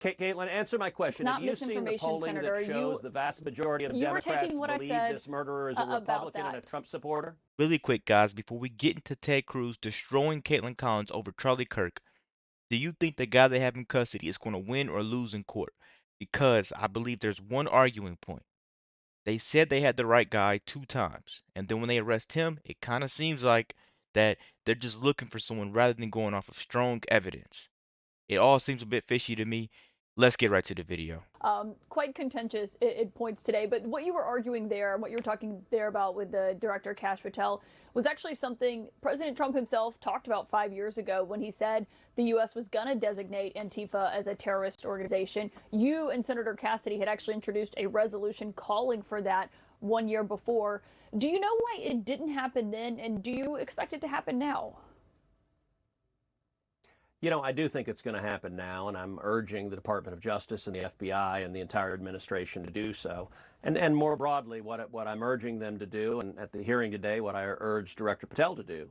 Caitlin, answer my question. Have you seen the polling Senator. that shows the vast majority of Democrats believe this murderer is a Republican and a Trump supporter? Really quick, guys, before we get into Ted Cruz destroying Caitlin Collins over Charlie Kirk, do you think the guy they have in custody is going to win or lose in court? Because I believe there's one arguing point. They said they had the right guy 2 times, and then when they arrest him, it kind of seems like that they're just looking for someone rather than going off of strong evidence. It all seems a bit fishy to me. Let's get right to the video. Quite contentious at points today, but what you were arguing there, what you were talking there about with the director Cashapp was actually something President Trump himself talked about 5 years ago when he said the U.S. was going to designate Antifa as a terrorist organization. You and Senator Cassidy had actually introduced a resolution calling for that 1 year before. Do you know why it didn't happen then, and do you expect it to happen now? You know, I do think it's going to happen now, and I'm urging the Department of Justice and the FBI and the entire administration to do so. And more broadly, what I'm urging them to do, and at the hearing today, what I urge Director Patel to do,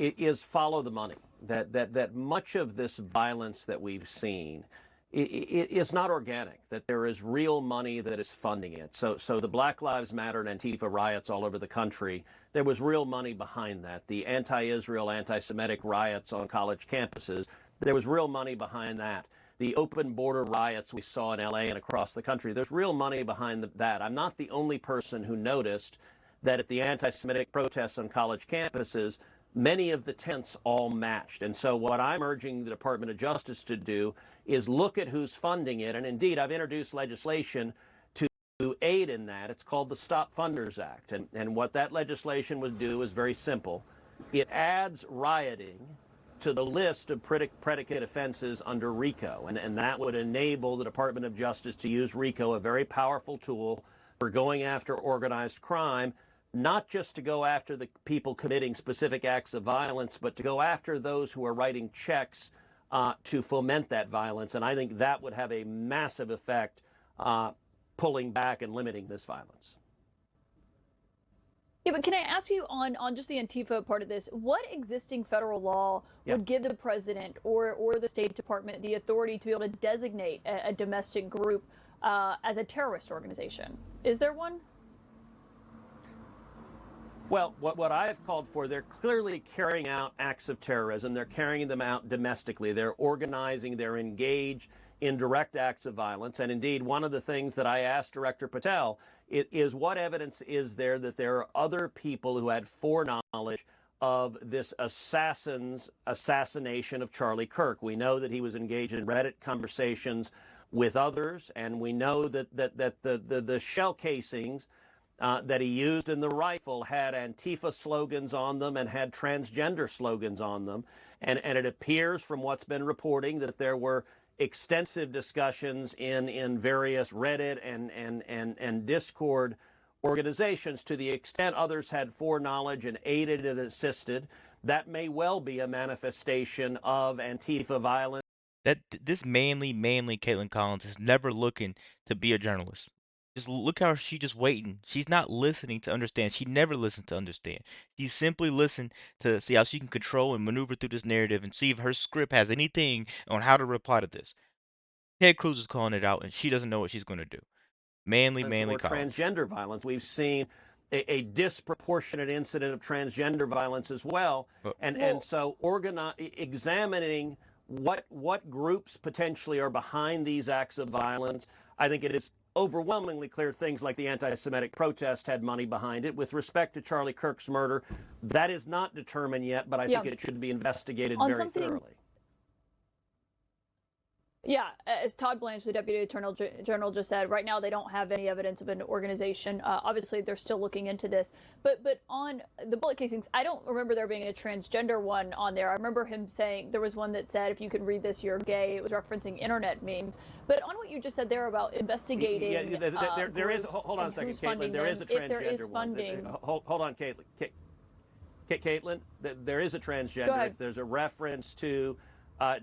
is follow the money. That much of this violence that we've seen is not organic, that there is real money that is funding it. So the Black Lives Matter and Antifa riots all over the country, there was real money behind that. The anti-Israel, anti-Semitic riots on college campuses, there was real money behind that. The open border riots we saw in LA and across the country, there's real money behind that. I'm not the only person who noticed that at the anti-Semitic protests on college campuses, many of the tents all matched. And so what I'm urging the Department of Justice to do is look at who's funding it. And indeed, I've introduced legislation to aid in that. It's called the Stop Funders Act. And what that legislation would do is very simple. It adds rioting to the list of predicate offenses under RICO. And that would enable the Department of Justice to use RICO, a very powerful tool for going after organized crime, not just to go after the people committing specific acts of violence, but to go after those who are writing checks to foment that violence. And I think that would have a massive effect pulling back and limiting this violence. Yeah, but can I ask you on just the Antifa part of this, what existing federal law would give the president or the State Department the authority to be able to designate a domestic group as a terrorist organization? Is there one? Well, what I have called for, they're clearly carrying out acts of terrorism. They're carrying them out domestically. They're organizing. They're engaged in direct acts of violence. And indeed, one of the things that I asked Director Patel is what evidence is there that there are other people who had foreknowledge of this assassination of Charlie Kirk. We know that he was engaged in Reddit conversations with others, and we know that the shell casings that he used in the rifle had Antifa slogans on them and had transgender slogans on them. And it appears from what's been reporting that there were extensive discussions in various Reddit and Discord organizations. To the extent others had foreknowledge and aided and assisted, that may well be a manifestation of Antifa violence. That this manly Caitlin Collins is never looking to be a journalist. Just look how she's just waiting. She's not listening to understand. She never listened to understand. She simply listened to see how she can control and maneuver through this narrative and see if her script has anything on how to reply to this. Ted Cruz is calling it out, and she doesn't know what she's going to do. Manly Collins. Transgender violence. We've seen a disproportionate incident of transgender violence as well. And so examining what groups potentially are behind these acts of violence, I think it is overwhelmingly clear things like the anti-Semitic protest had money behind it. With respect to Charlie Kirk's murder, that is not determined yet, but I think it should be investigated very thoroughly. Yeah, as Todd Blanche, the Deputy Attorney General, just said, right now they don't have any evidence of an organization. Obviously, they're still looking into this. But on the bullet casings, I don't remember there being a transgender one on there. I remember him saying there was one that said, if you could read this, you're gay. It was referencing internet memes. But on what you just said there about investigating there is, hold on a second, Caitlin, there is a transgender if there is funding. Hold on, Caitlin. Caitlin, there is a transgender. Go ahead. There's a reference to...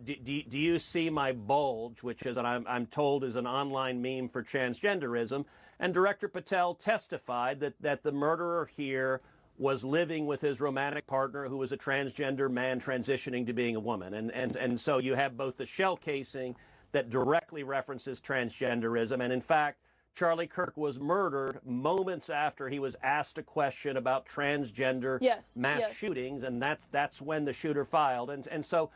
do you see my bulge, which is, and I'm told, is an online meme for transgenderism. And Director Patel testified that the murderer here was living with his romantic partner, who was a transgender man transitioning to being a woman. And so you have both the shell casing that directly references transgenderism. And in fact, Charlie Kirk was murdered moments after he was asked a question about transgender mass shootings, and that's when the shooter filed. And so,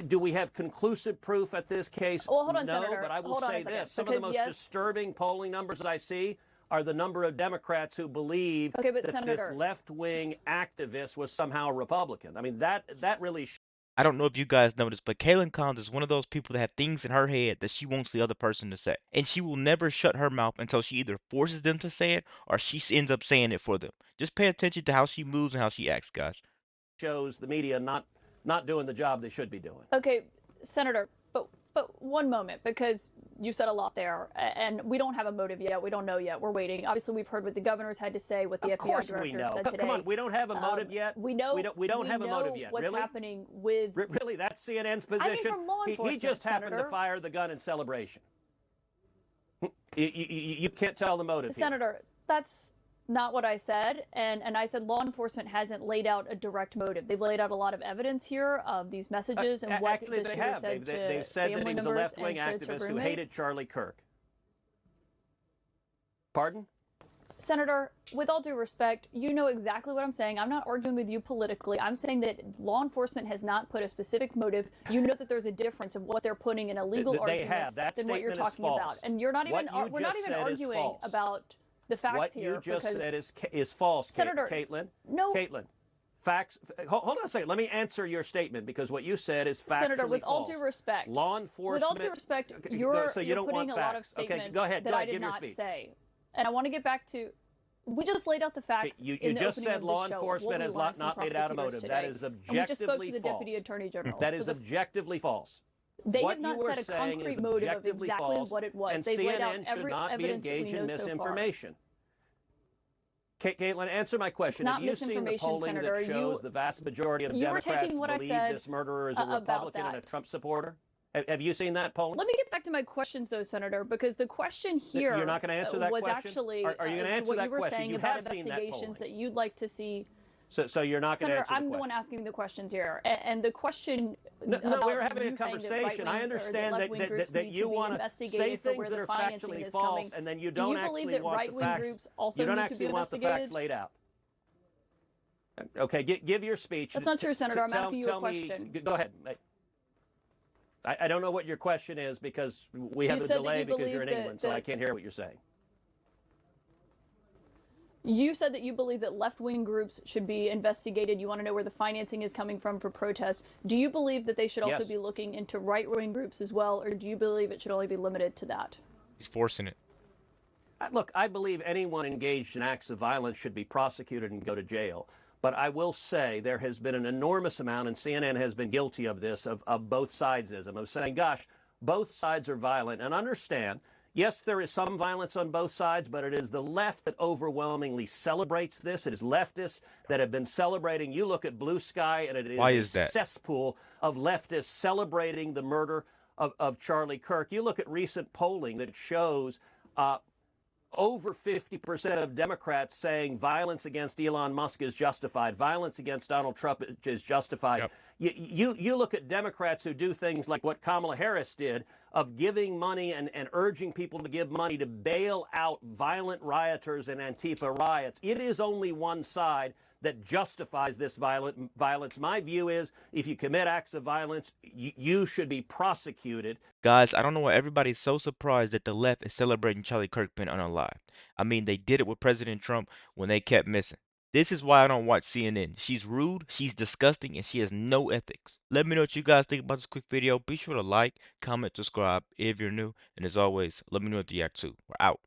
do we have conclusive proof at this case? Well, hold on, no, Senator. But I will hold say this: some of the most disturbing polling numbers that I see are the number of Democrats who believe that Senator, this left-wing activist was somehow Republican. I mean, that really. I don't know if you guys noticed, but Caitlin Collins is one of those people that have things in her head that she wants the other person to say. And she will never shut her mouth until she either forces them to say it or she ends up saying it for them. Just pay attention to how she moves and how she acts, guys. Shows the media not doing the job they should be doing. Okay, Senator, but one moment, because you said a lot there, and we don't have a motive yet. We don't know yet. We're waiting. Obviously, we've heard what the governor's had to say, what the FBI director said today. Come on, we don't have a motive yet. We know. We don't have a motive yet. What's happening with? Really, that's CNN's position. I mean, from law enforcement, he just happened Senator. to fire the gun in celebration. You can't tell the motive. Senator, that's not what I said, and I said law enforcement hasn't laid out a direct motive. They've laid out a lot of evidence here of these messages and what actually, the shooter said to they've said that he was a left-wing activist to who hated Charlie Kirk. Pardon? Senator, with all due respect, you know exactly what I'm saying. I'm not arguing with you politically. I'm saying that law enforcement has not put a specific motive. You know that there's a difference of what they're putting in a legal argument than what you're talking about. And you're not even we're not even arguing about the facts here. What you just said is false, Senator, Caitlin. No. Caitlin, facts. Hold on a second. Let me answer your statement because what you said is factually Senator, with false. all due respect, law enforcement. With all due respect, you're putting a lot of statements that I did not say. And I want to get back to. We just laid out the facts. You just said law enforcement has not laid out a motive. That is objectively false. We just spoke to the Deputy Attorney General. That is objectively false. They have not said a concrete motive of exactly what it was. And They've laid out CNN every should not be evidence that we engaged in know so far. misinformation. Caitlin, answer my question. It's not Have you seen the polling Senator. that shows the vast majority of Democrats believe this murderer is a Republican and a Trump supporter? Have you seen that polling? Let me get back to my questions, though, Senator, because the question here You're not going to answer that was question? actually Are you going to answer what that you were question? saying You about have seen that investigations that you'd like to see. So you're not going to Senator, answer the question? I'm the one asking the questions here. And the question No, we're having a conversation. I understand that you want to say things that are factually false, and then you don't actually want the facts. You don't actually want the facts laid out. Okay, give your speech. That's not true, Senator. I'm asking you a question. Go ahead. I don't know what your question is because we have a delay because you're in England, so I can't hear what you're saying. You said that you believe that left-wing groups should be investigated. You want to know where the financing is coming from for protests. Do you believe that they should also be looking into right-wing groups as well, or do you believe it should only be limited to that? He's forcing it. Look, I believe anyone engaged in acts of violence should be prosecuted and go to jail. But I will say there has been an enormous amount, and CNN has been guilty of this, of both sidesism, of saying, gosh, both sides are violent. And understand, yes, there is some violence on both sides, but it is the left that overwhelmingly celebrates this. It is leftists that have been celebrating. You look at Blue Sky, and it is a cesspool of leftists celebrating the murder of Charlie Kirk. You look at recent polling that shows over 50% of Democrats saying violence against Elon Musk is justified, violence against Donald Trump is justified. Yep. You look at Democrats who do things like what Kamala Harris did of giving money and urging people to give money to bail out violent rioters and Antifa riots. It is only one side that justifies this violence. My view is if you commit acts of violence, you should be prosecuted. Guys, I don't know why everybody's so surprised that the left is celebrating Charlie Kirk being unalived. I mean, they did it with President Trump when they kept missing. This is why I don't watch CNN. She's rude, she's disgusting, and she has no ethics. Let me know what you guys think about this quick video. Be sure to like, comment, subscribe if you're new. And as always, let me know what you react to. We're out.